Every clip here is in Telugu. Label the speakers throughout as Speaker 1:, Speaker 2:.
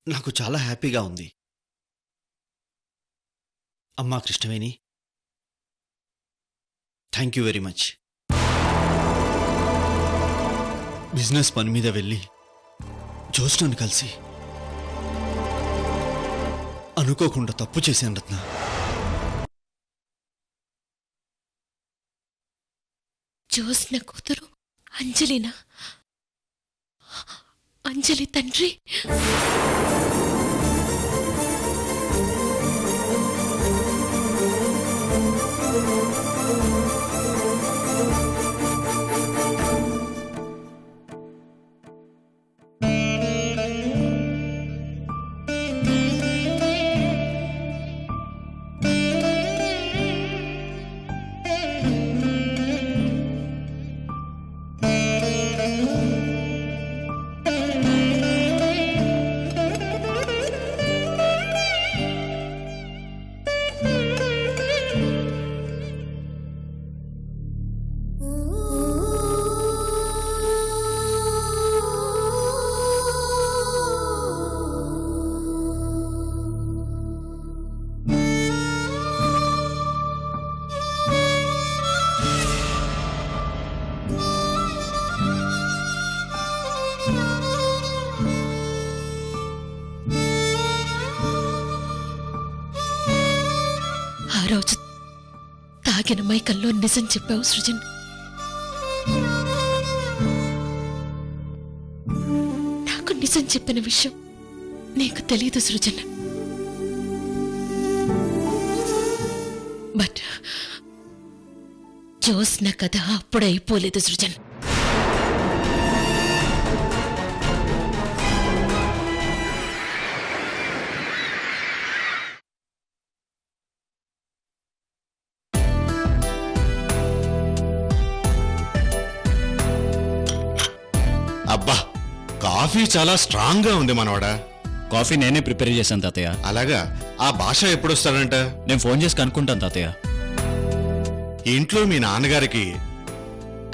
Speaker 1: నాకు చాలా హ్యాపీగా ఉంది. అమ్మా Krishnaveni, thank you very much. Business పని మీద వెళ్ళి జోష్నను కలిసి అనుకోకుండా తప్పు చేశాను రత్న.
Speaker 2: జోస్న కూతురు అంజలినా? అంజలి తండ్రి? ఆ రోజు తాగిన మైకల్లో నిజం చెప్పావు సృజన్. నాకు నిజం చెప్పిన విషయం నీకు తెలీదు సృజన్. బట్ జోస్న కథ అప్పుడే అయిపోలేదు సృజన్.
Speaker 3: అబ్బా, కాఫీ చాలా స్ట్రాంగ్ గా ఉంది మనవాడా.
Speaker 4: కాఫీ నేనే ప్రిపేర్ చేశాను తాతయ్య.
Speaker 3: అలాగా? ఆ భాష ఎప్పుడొస్తాడంట?
Speaker 4: నేను ఫోన్ చేసి కనుక్కుంటాను తాతయ్య.
Speaker 3: ఇంట్లో మీ నాన్నగారికి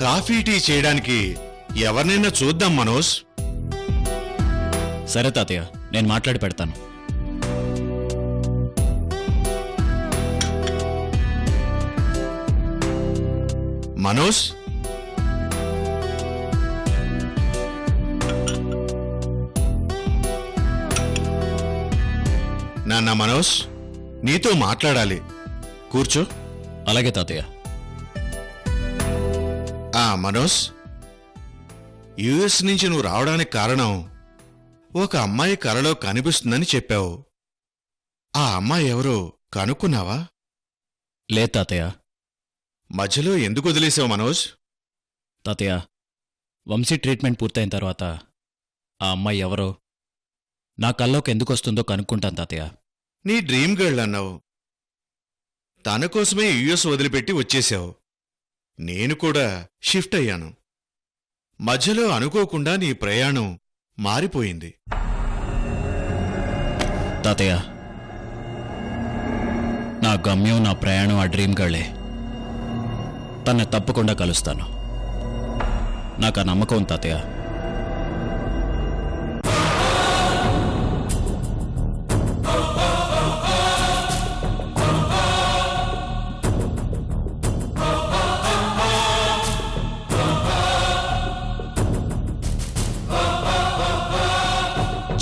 Speaker 3: కాఫీ టీ చేయడానికి ఎవరినైనా చూద్దాం మనోజ్.
Speaker 4: సరే తాతయ్య, నేను మాట్లాడి పెడతాను.
Speaker 3: మనోజ్, నాన్న మనోజ్, నీతో మాట్లాడాలి. కూర్చో.
Speaker 4: అలాగే తాతయ్య.
Speaker 3: మనోజ్, యుఎస్ నుంచి నువ్వు రావడానికి కారణం ఒక అమ్మాయి కలలో కనిపిస్తుందని చెప్పావు. ఆ అమ్మాయి ఎవరో కనుక్కున్నావా?
Speaker 4: లేదు తాతయ్య.
Speaker 3: మధ్యలో ఎందుకు వదిలేసావు మనోజ్?
Speaker 4: తాతయ్య, వంశీ ట్రీట్మెంట్ పూర్తయిన తర్వాత ఆ అమ్మాయి ఎవరో నా కల్లోకి ఎందుకు వస్తుందో కనుక్కుంటాను తాతయ్య.
Speaker 3: నీ డ్రీమ్ గర్ల్ అన్నావు. తన కోసమే యుఎస్ వదిలిపెట్టి వచ్చేశావు. నేను కూడా షిఫ్ట్ అయ్యాను. మధ్యలో అనుకోకుండా నీ ప్రయాణం మారిపోయింది.
Speaker 4: తాతయ్య, నా గమ్యం, నా ప్రయాణం ఆ డ్రీమ్ గర్లే. తన్ని తప్పకుండా కలుస్తాను. నాకు ఆ నమ్మకం ఉంది తాతయ్య.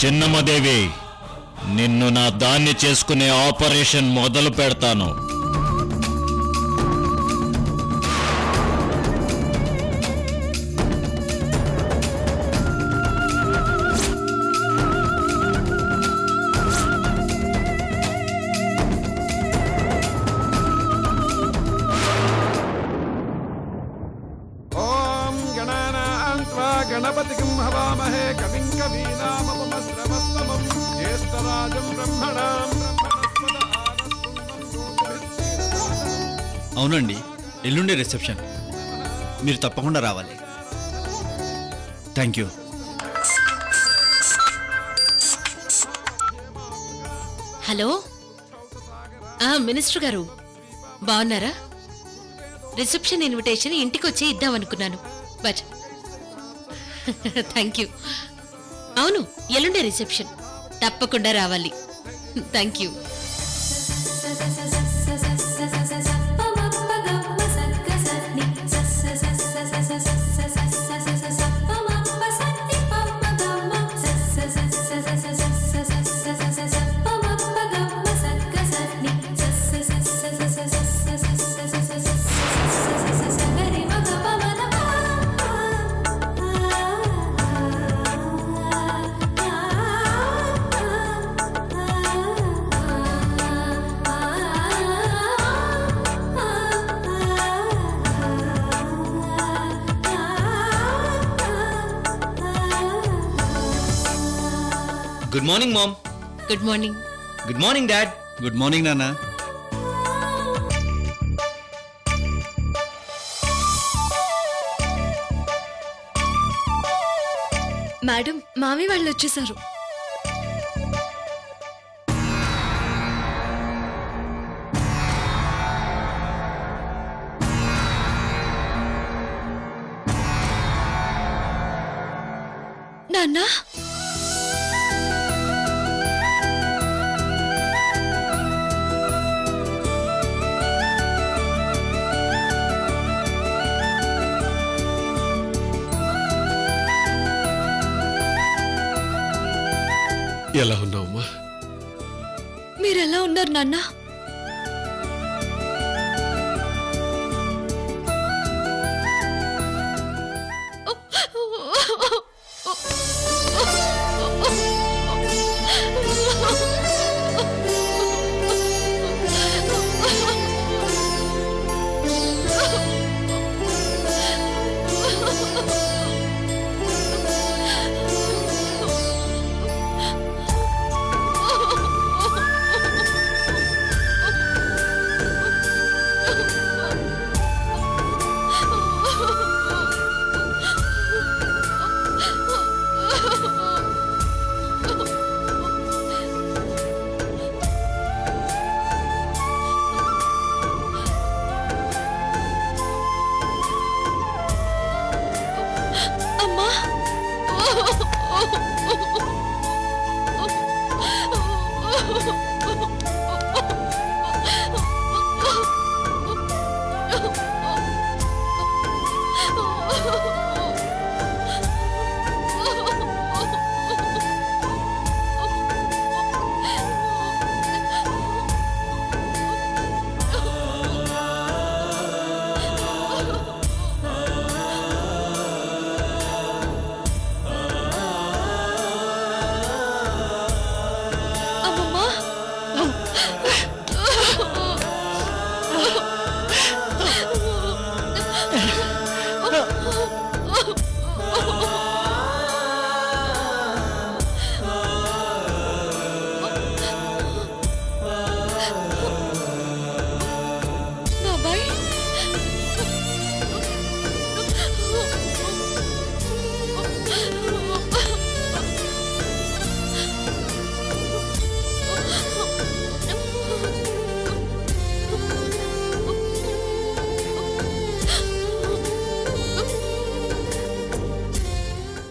Speaker 4: చిన్నమ్మదేవి, నిన్ను నా దాన్ని చేసుకునే ఆపరేషన్ మొదలు పెడతాను.
Speaker 5: గణపతికిం హవామహే కవిం కవీనామపమశ్రవస్తమం జ్యేష్ఠరాజం బ్రహ్మణాం బ్రహ్మణస్పద ఆనస్తు.
Speaker 1: అవునండి, ఎల్లుండే రిసెప్షన్. మీరు తప్పకుండా రావాలి. Thank you.
Speaker 2: హలో, మినిస్టర్ గారు బాగున్నారా? రిసెప్షన్ ఇన్విటేషన్ ఇంటికొచ్చి ఇద్దామనుకున్నాను, బట్ థ్యాంక్ యూ. అవును, ఎల్లుండే రిసెప్షన్. తప్పకుండా రావాలి. Thank you.
Speaker 6: Good morning mom.
Speaker 2: Good morning.
Speaker 6: Good morning dad.
Speaker 1: Good morning నాన్న.
Speaker 7: మేడం, మామి వాళ్ళు వచ్చేసారు.
Speaker 2: నాన్నా,
Speaker 5: ఎలా ఉన్నావమ్మా?
Speaker 2: మీరెలా ఉన్నారు నాన్నా?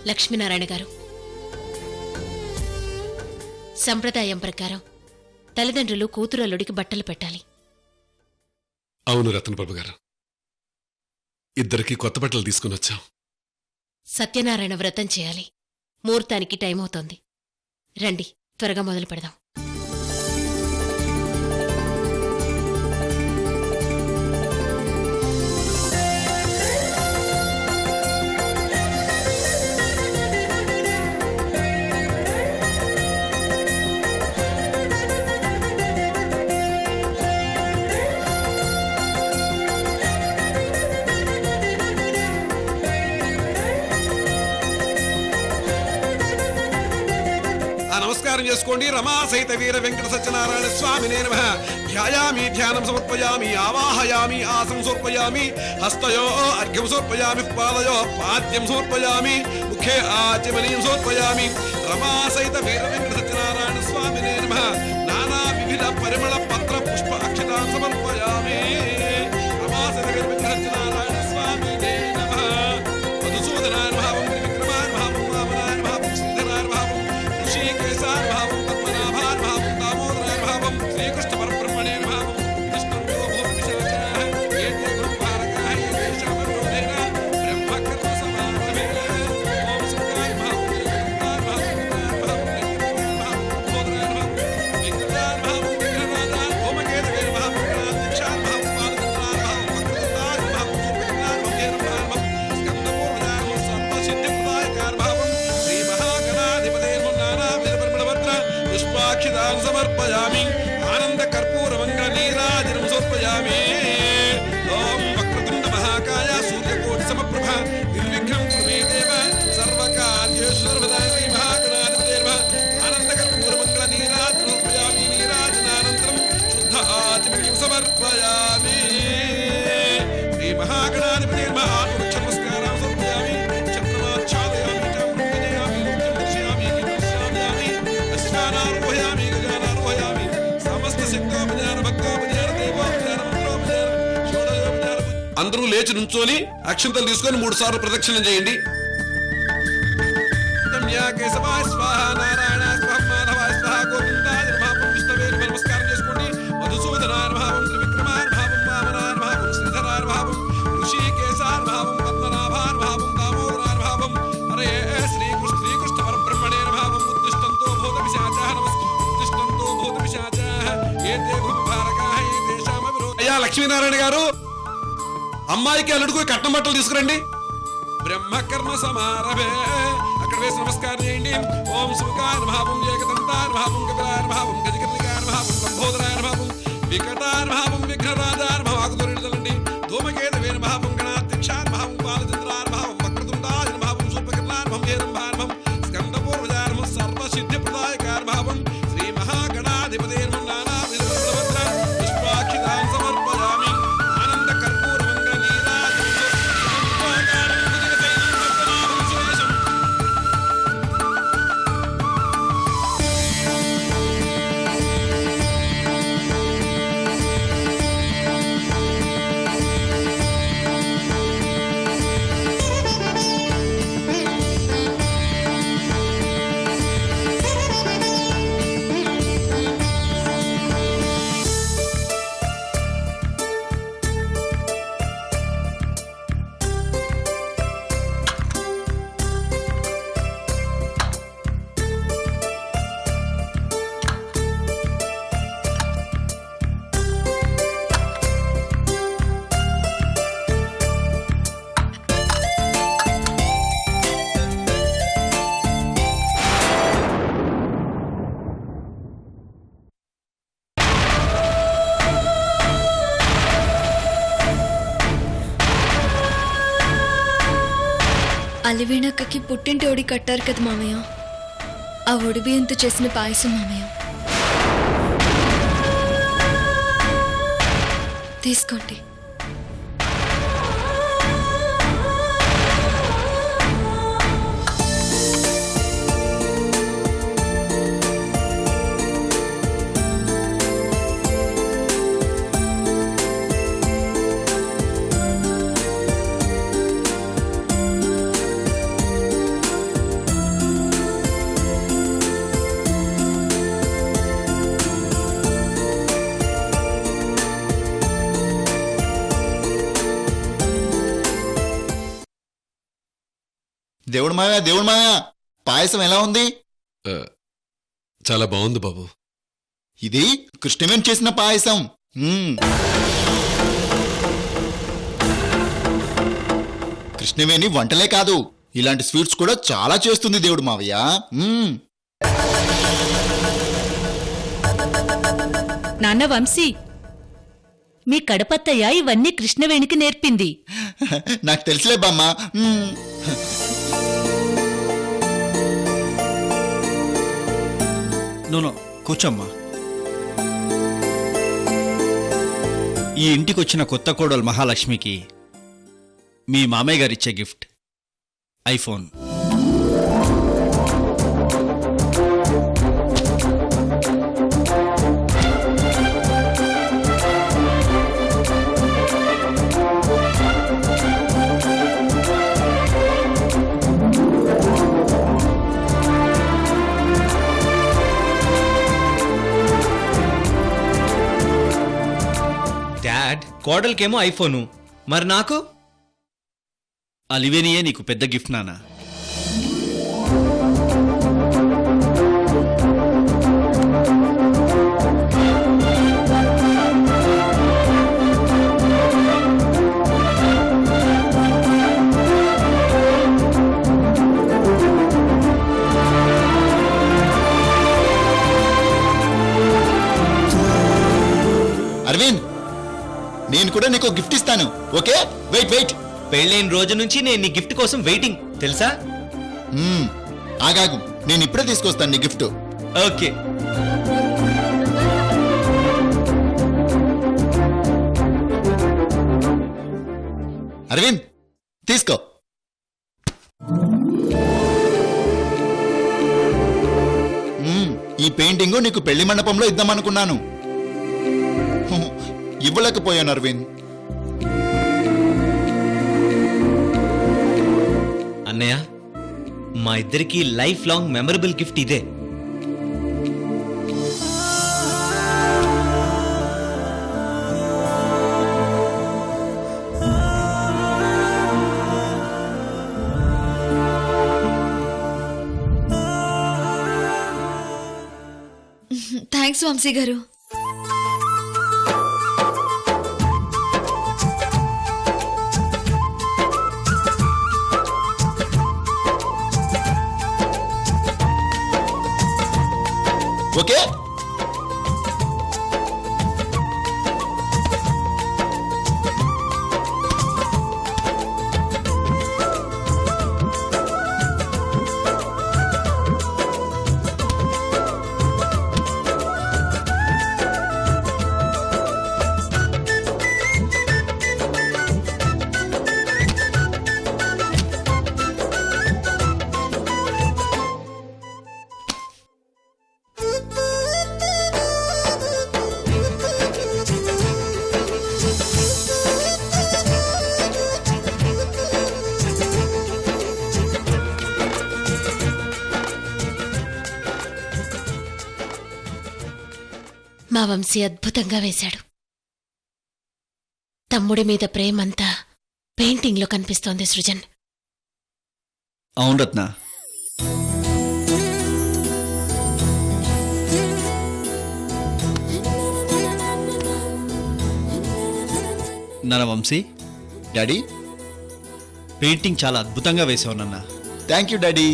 Speaker 2: లక్ష్మీనారాయణ గారు, సంప్రదాయం ప్రకారం తల్లిదండ్రులు కూతురు అల్లుడికి బట్టలు పెట్టాలి.
Speaker 5: అవును రతనబాబు గారు, ఇద్దరికి కొత్త బట్టలు తీసుకుని వచ్చాం.
Speaker 2: సత్యనారాయణ వ్రతం చేయాలి. ముహూర్తానికి టైం అవుతోంది. రండి, త్వరగా మొదలు పెడదాం.
Speaker 5: నమస్కారం చేసుకోండి. రమా సహిత వీర వెంకట సత్యనారాయణ స్వామినే నమః. ధ్యాయామి, ధ్యానం సమర్పయామి, ఆవాహయామి, ఆసం సమర్పయామి, హస్తయో అర్ఘ్యం సమర్పయామి, పాదయో పాద్యం సమర్పయామి, ముఖే ఆచమనీయం సమర్పయామి. రమా సహిత వీర వెంకట సత్యనారాయణ స్వామినే నమః. నానా వివిధ పరిమళ పత్ర పుష్ప అక్షతాం సమర్పయామి. రమా సహిత వీర వెంకట సత్యనారాయణ స్వామినే నమః. మధుసూదనాయ నమః, విక్రమాయ నమః, వామనాయ నమః, శ్రీధరాయ నమః, ఋషికేశాయ నమః, పుష్పాక్షితాన్ సమర్పయామి ఆనంద కర్పూర మంగళ నీరాజనం సమర్పయామి ఓం వక్రతుండ మహాకాయ సూర్యకోటి సమప్రభ నిర్విఘ్నం కురు మే దేవ సర్వకార్యేషు సర్వదా శ్రీ మహాగణాధిపతే నమః ఆనంద కర్పూర మంగళ నీరాజనం సమర్పయామి నీరాజనానంతరం శుద్ధ ఆచమనీయం సమర్పయామి శ్రీ మహాగణాధిపతే నమః నమస్కారం సమర్పయామి చక్రమాచ్ఛాదయామి చంద్రయామి దర్శయామి దర్శయామి అశ్వానారోహయామి గజానారోహయామి సమస్త శక్తోపచార భక్తోపచార దేవోపచార మంత్రోపచార షోడశోపచార అందరూ లేచి నుంచొని అక్షంతలు తీసుకొని 3 సార్లు ప్రదక్షిణం చేయండి. కేశవాయ స్వాహ నారాయణ స్వాహ మాధవాయ స్వాహ గోవిందాయ నమః విష్ణవే నమః నమస్కారం చేసుకోండి. మధుసూదనాయ నమః త్రివిక్రమాయ నమః వామనాయ నమః శ్రీధరాయ నమః ఋషికేశాయ నమః పద్మనాభాయ నమః దామోదరాయ నమః హరే శ్రీకృష్ణ పరబ్రహ్మణే నమః ఉత్తిష్టంతో భూతపిశాచాః ఉత్తిష్టంతో భూతపిశాచాః ఏతే భూతభారకాః ఏతేషాం అవిరో. అయ్యా లక్ష్మీనారాయణ గారు, అమ్మాయికి అల్లుడుకు కట్నం బట్టలు తీసుకురండి. బ్రహ్మకర్మ సమారభే అక్కడ వేసి నమస్కారం చేయండి. ఓం శివకాయ నమః ఏకదంతాయ నమః కపిలాయ నమః గజకర్ణికాయ నమః లంబోదరాయ నమః వికటాయ నమః విఘ్నరాజాయ నమః ఆకుదొరిడలండి ధూమకేతవే నమః గణాధ్యక్షాయ నమః బాలచంద్రాయ నమః వక్రతుండాయ నమః సూర్పకర్ణాయ నమః హేరంబాయ నమః స్కందపూర్వజాయ నమః సర్వసిద్ధిప్రదాయకాయ నమః శ్రీ మహాగణాధిపతే నమః నానావిధ పుష్పాక్షితాన్ సమర్పయామి ఆనంద కర్పూర మంగళ నీరాజనం
Speaker 7: అలివేణక్కకి పుట్టింటి ఒడి కట్టారు కదా మామయ్య, ఆ ఒడి బియ్యంతో చేసిన పాయసం మామయ్య. తీసుకోండి.
Speaker 8: దేవుడు మావయ్య పాయసం ఎలా ఉంది?
Speaker 5: చాలా బాగుంది బాబు.
Speaker 8: ఇది కృష్ణవేణి చేసిన పాయసం. కృష్ణవేణి వంటలే కాదు, ఇలాంటి స్వీట్స్ కూడా చాలా చేస్తుంది దేవుడు మావయ్య.
Speaker 9: నాన్న వంశీ, మీ కడపత్తయ్య ఇవన్నీ కృష్ణవేణికి నేర్పింది.
Speaker 8: నాకు తెలుసులే బామ్మ.
Speaker 1: నో కూర్చోమ్మా. ఈ ఇంటికొచ్చిన కొత్త కోడలు మహాలక్ష్మికి మీ మామయ్య గారిచ్చే గిఫ్ట్ ఐఫోన్.
Speaker 6: డాడ్, కోడలికేమో ఐఫోను, మరి నాకు?
Speaker 1: అలివేనియే నీకు పెద్ద గిఫ్ట్ నానా.
Speaker 8: నేను కూడా నీకు గిఫ్ట్ ఇస్తాను. Okay, wait wait.
Speaker 6: పెళ్ళైన రోజు నుంచి నేను నీ గిఫ్ట్ కోసం వెయిటింగ్ తెలుసా?
Speaker 8: ఆగాగు, నేను ఇప్పుడే తీసుకొస్తాను నీ గిఫ్ట్.
Speaker 6: ఓకే.
Speaker 8: అరవింద్, తీసుకో. ఈ పెయింటింగ్ నీకు పెళ్లి మండపంలో ఇద్దామనుకున్నాను. ఇవ్వలేకపోయాను అరవింద్.
Speaker 6: అన్నయ్య, మా ఇద్దరికి లైఫ్ లాంగ్ మెమరబుల్ గిఫ్ట్ ఇదే.
Speaker 7: థ్యాంక్స్ వంశీ గారు.
Speaker 8: ఓకే,
Speaker 2: మా వంశీ అద్భుతంగా వేశాడు. తమ్ముడి మీద ప్రేమంతా పెయింటింగ్లో కనిపిస్తోంది సృజన్.
Speaker 1: అవును రత్న. నాన్న వంశీ,
Speaker 8: డాడీ.
Speaker 1: పెయింటింగ్ చాలా అద్భుతంగా వేసావు నాన్న.
Speaker 8: Thank you daddy.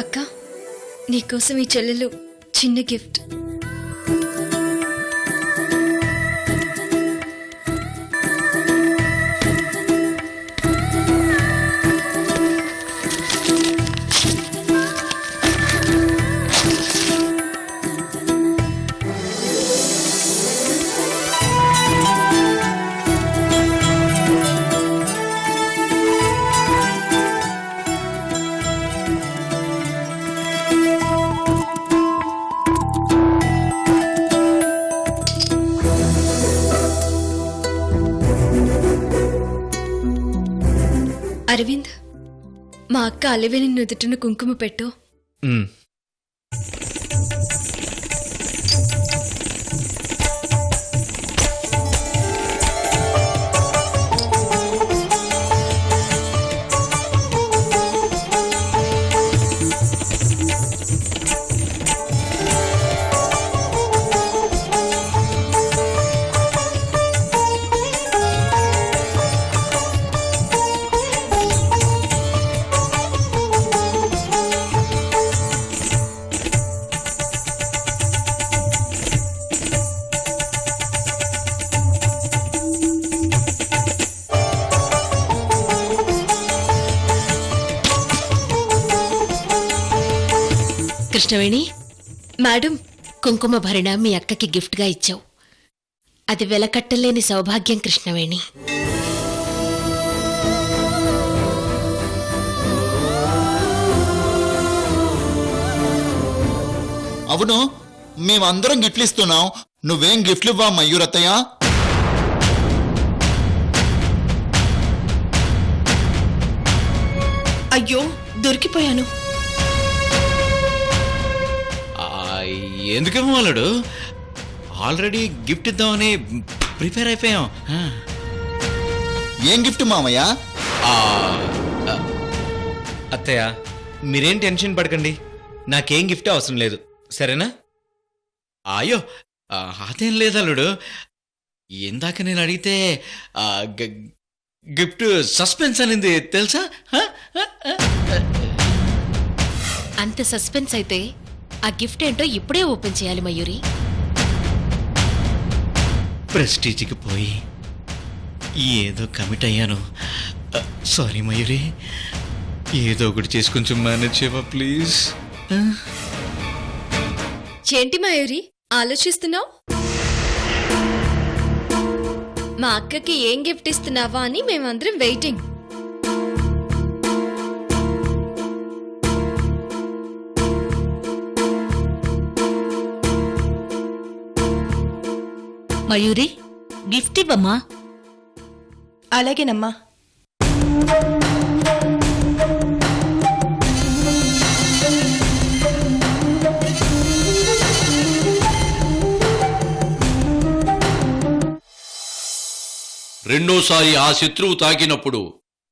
Speaker 7: అక్క, నీకోసం ఈ చెల్లెలు చిన్న గిఫ్ట్. అరవింద్, మా అక్క అలివేని నుదుటిన కుంకుమ పెట్టు.
Speaker 2: కృష్ణవేణి,
Speaker 7: మేడం,
Speaker 2: కుంకుమ భరణ మీ అక్కకి గిఫ్ట్గా ఇచ్చావు. అది వెలకట్టలేని సౌభాగ్యం కృష్ణవేణి.
Speaker 8: అవును, మేమందరం గిఫ్ట్లు ఇస్తున్నాం. నువ్వేం గిఫ్ట్లు ఇవ్వా మయూరత్తయ్య?
Speaker 2: అయ్యో, దొరికిపోయాను.
Speaker 1: ఎందుకేమో వాళ్ళడు ఆల్రెడీ గిఫ్ట్ ఇద్దామని ప్రిపేర్ అయిపోయాం.
Speaker 8: ఏం గిఫ్ట్ మామయ్య?
Speaker 6: అత్తయ్య, మీరేం టెన్షన్ పడకండి. నాకేం గిఫ్ట్ అవసరం లేదు, సరేనా?
Speaker 1: అయ్యో, అదేం లేదల్లుడు. ఇందాక నేను అడిగితే ఆ, గిఫ్ట్ సస్పెన్స్ అనింది తెలుసా?
Speaker 2: అంత సస్పెన్స్ అయితే ఆ గిఫ్ట్ ఏంటో ఇప్పుడే ఓపెన్ చేయాలి మయూరి.
Speaker 1: ప్రెస్టీజ్కి పోయి ఏదో కమిట్ అయ్యాను. సారీ మయూరి, ఏదో ఒకటి చేసి కొంచెం మేనేజ్ చేయవా ప్లీజ్?
Speaker 7: ఏంటి మయూరి ఆలోచిస్తున్నావు? మా అక్కకి ఏం గిఫ్ట్ ఇస్తున్నావా అని మేమందరం వెయిటింగ్.
Speaker 9: మయూరి గిఫ్ట్ ఇవ్వమ్మా.
Speaker 10: అలాగేనమ్మా.
Speaker 11: రెండోసారి ఆ శత్రువు తాకినప్పుడు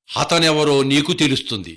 Speaker 11: అతనెవరో నీకు తెలుస్తుంది.